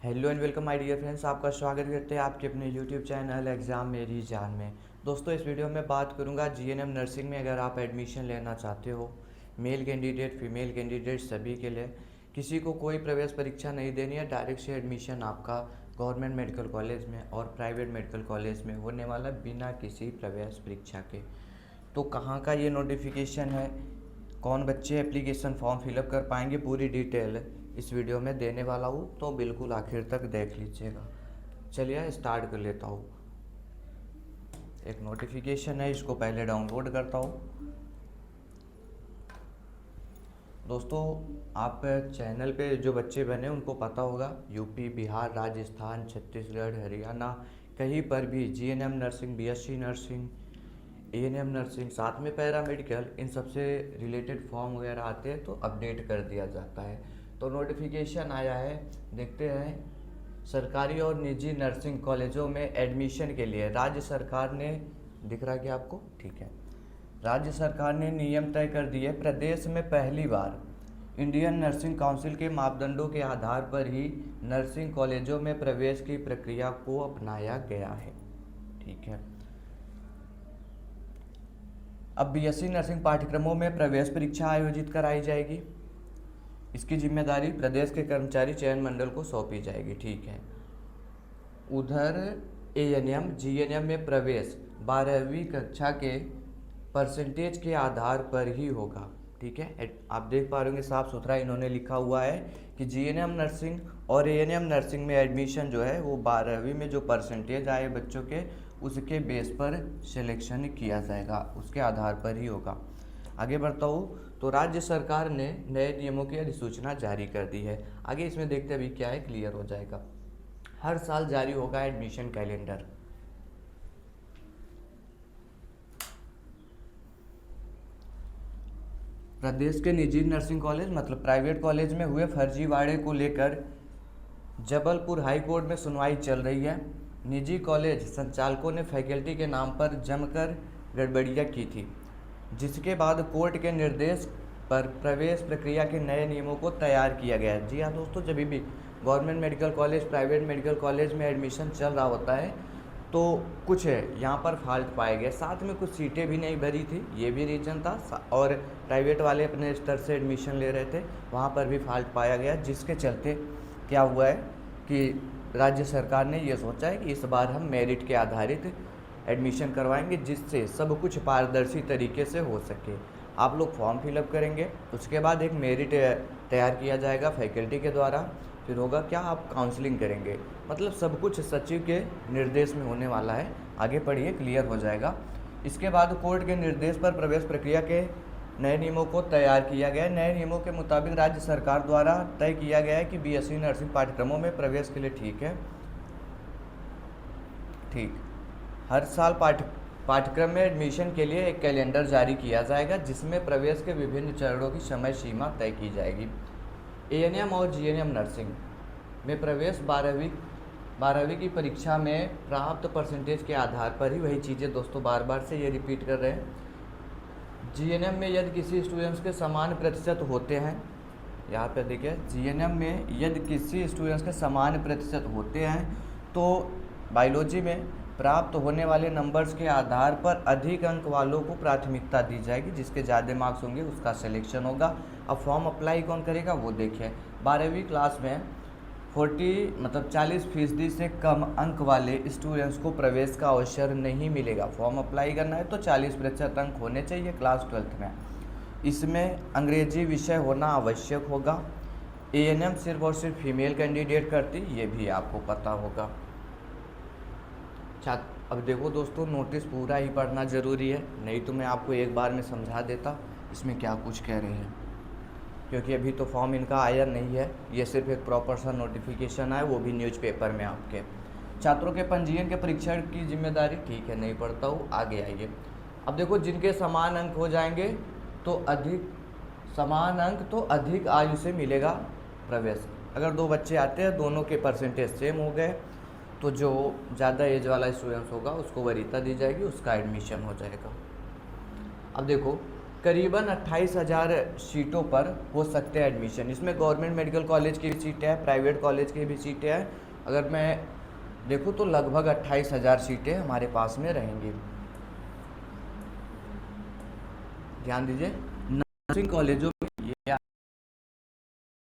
Hello and welcome my dear friends, आपका स्वागत करते हैं आपके अपने यूट्यूब चैनल एग्ज़ाम मेरी जान में। दोस्तों, इस वीडियो में बात करूंगा जीएनएम नर्सिंग में अगर आप एडमिशन लेना चाहते हो, मेल कैंडिडेट फीमेल कैंडिडेट सभी के लिए। किसी को कोई प्रवेश परीक्षा नहीं देनी है, डायरेक्ट से एडमिशन आपका गवर्नमेंट मेडिकल कॉलेज में और प्राइवेट मेडिकल कॉलेज में होने वाला बिना किसी प्रवेश परीक्षा के। तो कहाँ का ये नोटिफिकेशन है, कौन बच्चे एप्लीकेशन फॉर्म फिलअप कर पाएंगे, पूरी डिटेल इस वीडियो में देने वाला हूँ, तो बिल्कुल आखिर तक देख लीजिएगा। चलिए स्टार्ट कर लेता हूँ। एक नोटिफिकेशन है, इसको पहले डाउनलोड करता हूँ। दोस्तों, आप चैनल पे जो बच्चे बने उनको पता होगा, यूपी, बिहार, राजस्थान, छत्तीसगढ़, हरियाणा, कहीं पर भी GNM nursing, BSc nursing, ANM nursing, साथ में पैरामेडिकल, इन सबसे रिलेटेड फॉर्म वगैरह आते हैं तो अपडेट कर दिया जाता है। तो नोटिफिकेशन आया है, देखते हैं। सरकारी और निजी नर्सिंग कॉलेजों में एडमिशन के लिए राज्य सरकार ने, दिख रहा है कि आपको, ठीक है, राज्य सरकार ने नियम तय कर दिए। प्रदेश में पहली बार इंडियन नर्सिंग काउंसिल के मापदंडों के आधार पर ही नर्सिंग कॉलेजों में प्रवेश की प्रक्रिया को अपनाया गया है। ठीक है। अब बीएससी नर्सिंग पाठ्यक्रमों में प्रवेश परीक्षा आयोजित कराई जाएगी। इसकी जिम्मेदारी प्रदेश के कर्मचारी चयन मंडल को सौंपी जाएगी। ठीक है। उधर एएनएम जीएनएम में प्रवेश 12वीं कक्षा के परसेंटेज के आधार पर ही होगा। ठीक है। आप देख पा रहे होंगे, साफ सुथरा इन्होंने लिखा हुआ है कि जीएनएम नर्सिंग और एएनएम नर्सिंग में एडमिशन जो है वो 12वीं में जो परसेंटेज आए बच्चों के, उसके बेस पर सिलेक्शन किया जाएगा, उसके आधार पर ही होगा। आगे बढ़ता हूँ, तो राज्य सरकार ने नए नियमों की अधिसूचना जारी कर दी है। आगे इसमें देखते अभी क्या है, क्लियर हो जाएगा। हर साल जारी होगा एडमिशन कैलेंडर। प्रदेश के निजी नर्सिंग कॉलेज मतलब प्राइवेट कॉलेज में हुए फर्जीवाड़े को लेकर जबलपुर हाई कोर्ट में सुनवाई चल रही है। निजी कॉलेज संचालकों ने फैकल्टी के नाम पर जमकर गड़बड़ियां की थी, जिसके बाद कोर्ट के निर्देश पर प्रवेश प्रक्रिया के नए नियमों को तैयार किया गया है। जी हाँ दोस्तों, जब भी government medical college, private medical college में एडमिशन चल रहा होता है तो कुछ यहाँ पर फॉल्ट पाए गए, साथ में कुछ सीटें भी नहीं भरी थी, ये भी रीज़न था, और प्राइवेट वाले अपने स्तर से एडमिशन ले रहे थे, वहाँ पर भी फॉल्ट पाया गया, जिसके चलते क्या हुआ है कि राज्य सरकार ने ये सोचा है कि इस बार हम मेरिट के आधारित एडमिशन करवाएंगे, जिससे सब कुछ पारदर्शी तरीके से हो सके। आप लोग फॉर्म फिलअप करेंगे, उसके बाद एक मेरिट तैयार किया जाएगा फैकल्टी के द्वारा, फिर होगा क्या, आप काउंसलिंग करेंगे, मतलब सब कुछ सचिव के निर्देश में होने वाला है। आगे पढ़िए, क्लियर हो जाएगा। इसके बाद कोर्ट के निर्देश पर प्रवेश प्रक्रिया के नए नियमों को तैयार किया गया है। नए नियमों के मुताबिक राज्य सरकार द्वारा तय किया गया है कि बीएससी नर्सिंग पाठ्यक्रमों में प्रवेश के लिए ठीक हर साल पाठ्यक्रम में एडमिशन के लिए एक कैलेंडर जारी किया जाएगा, जिसमें प्रवेश के विभिन्न चरणों की समय सीमा तय की जाएगी। एएनएम और जीएनएम नर्सिंग में प्रवेश 12वीं की परीक्षा में प्राप्त परसेंटेज के आधार पर ही, वही चीज़ें दोस्तों बार बार से ये रिपीट कर रहे हैं। जीएनएम में यदि किसी स्टूडेंट्स के समान प्रतिशत होते हैं, यहाँ पर देखिए, जीएनएम में यदि किसी स्टूडेंट्स के समान प्रतिशत होते हैं तो बायोलॉजी में प्राप्त होने वाले नंबर्स के आधार पर अधिक अंक वालों को प्राथमिकता दी जाएगी, जिसके ज़्यादा मार्क्स होंगे उसका सिलेक्शन होगा। अब फॉर्म अप्लाई कौन करेगा वो देखिए। 12वीं क्लास में 40% से कम अंक वाले स्टूडेंट्स को प्रवेश का अवसर नहीं मिलेगा। फॉर्म अप्लाई करना है तो 40% अंक होने चाहिए क्लास 12th में। इसमें अंग्रेजी विषय होना आवश्यक होगा। एएनएम सिर्फ और सिर्फ फीमेल कैंडिडेट करती, ये भी आपको पता होगा। अब देखो दोस्तों, नोटिस पूरा ही पढ़ना ज़रूरी है, नहीं तो मैं आपको एक बार में समझा देता इसमें क्या कुछ कह रहे हैं, क्योंकि अभी तो फॉर्म इनका आया नहीं है, ये सिर्फ एक प्रॉपर सा नोटिफिकेशन है, वो भी न्यूज़पेपर में आपके। छात्रों के पंजीयन के परीक्षण की जिम्मेदारी, ठीक है नहीं पढ़ता हूँ, आगे आइए। अब देखो, जिनके समान अंक हो जाएंगे तो अधिक आयु से मिलेगा प्रवेश। अगर दो बच्चे आते हैं, दोनों के परसेंटेज सेम हो गए, तो जो ज़्यादा एज वाला स्टूडेंट्स होगा उसको वरीयता दी जाएगी, उसका एडमिशन हो जाएगा। अब देखो, करीबन 28,000 सीटों पर हो सकते हैं एडमिशन। इसमें गवर्नमेंट मेडिकल कॉलेज की भी सीटें हैं, प्राइवेट कॉलेज की भी सीटें हैं। अगर मैं देखूँ तो लगभग 28,000 सीटें हमारे पास में रहेंगी। ध्यान दीजिए, नर्सिंग कॉलेजों